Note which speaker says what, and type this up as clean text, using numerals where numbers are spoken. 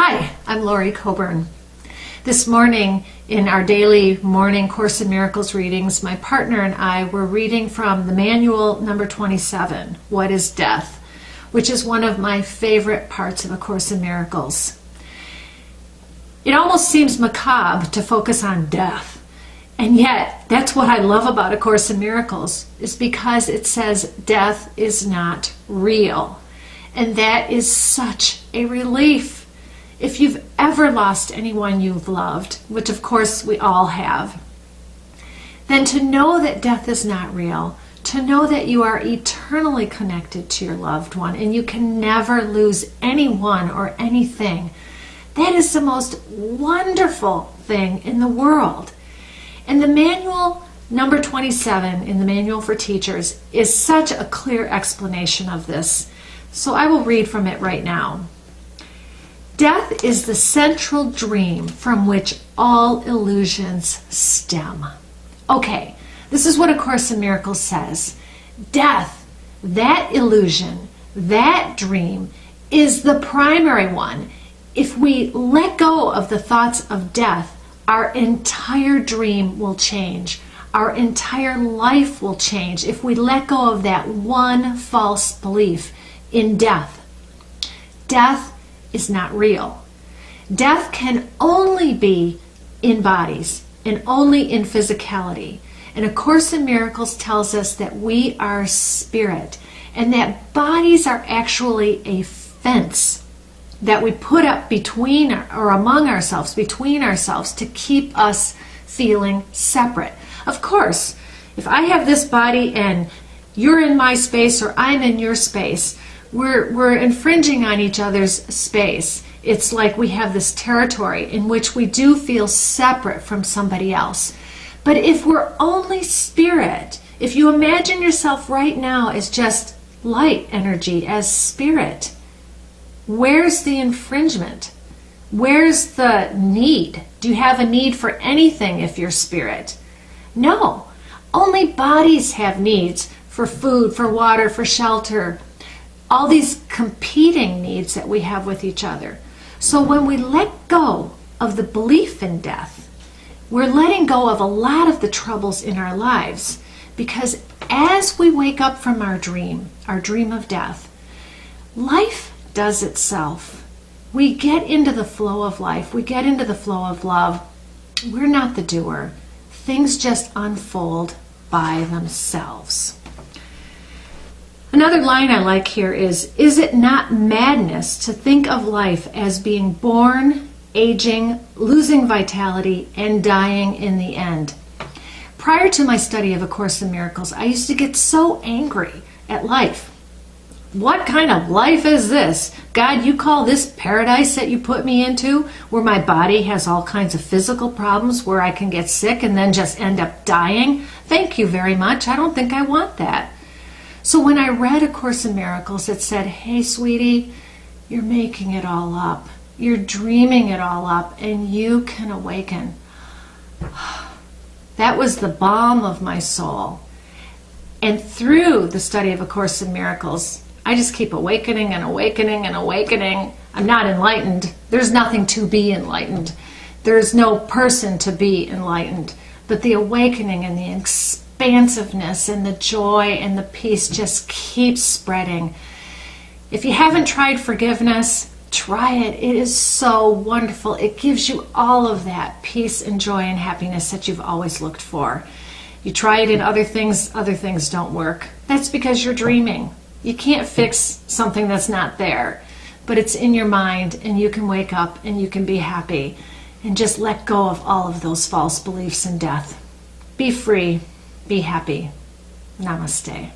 Speaker 1: Hi, I'm Lori Coburn. This morning in our daily morning Course in Miracles readings, my partner and I were reading from the manual number 27, What is Death?, which is one of my favorite parts of A Course in Miracles. It almost seems macabre to focus on death, and yet that's what I love about A Course in Miracles, is because it says death is not real, and that is such a relief. If you've ever lost anyone you've loved, which of course we all have, then to know that death is not real, to know that you are eternally connected to your loved one and you can never lose anyone or anything, that is the most wonderful thing in the world. And the manual number 27 in the Manual for Teachers is such a clear explanation of this. So I will read from it right now. Death is the central dream from which all illusions stem. Okay, this is what A Course in Miracles says. Death, that illusion, that dream, is the primary one. If we let go of the thoughts of death, our entire dream will change. Our entire life will change if we let go of that one false belief in death. Death is not real. Death can only be in bodies and only in physicality. And A Course in Miracles tells us that we are spirit and that bodies are actually a fence that we put up between or among ourselves, between ourselves, to keep us feeling separate. Of course, if I have this body and you're in my space or I'm in your space, we're infringing on each other's space. It's like we have this territory in which we do feel separate from somebody else. But if we're only spirit, if you imagine yourself right now as just light energy, as spirit, where's the infringement? Where's the need? Do you have a need for anything if you're spirit? No. Only bodies have needs for food, for water, for shelter, all these competing needs that we have with each other. So when we let go of the belief in death, we're letting go of a lot of the troubles in our lives, because as we wake up from our dream of death, life does itself. We get into the flow of life. We get into the flow of love. We're not the doer. Things just unfold by themselves. Another line I like here is it not madness to think of life as being born, aging, losing vitality, and dying in the end? Prior to my study of A Course in Miracles, I used to get so angry at life. What kind of life is this? God, you call this paradise that you put me into, where my body has all kinds of physical problems, where I can get sick and then just end up dying? Thank you very much. I don't think I want that. So when I read A Course in Miracles, it said, hey, sweetie, you're making it all up. You're dreaming it all up, and you can awaken. That was the balm of my soul. And through the study of A Course in Miracles, I just keep awakening and awakening and awakening. I'm not enlightened. There's nothing to be enlightened. There's no person to be enlightened. But the awakening and the expansiveness and the joy and the peace just keeps spreading. If you haven't tried forgiveness, try it. It is so wonderful. It gives you all of that peace and joy and happiness that you've always looked for. You try it in other things don't work. That's because you're dreaming. You can't fix something that's not there, but it's in your mind, and you can wake up and you can be happy and just let go of all of those false beliefs in death. Be free. Be happy. Namaste.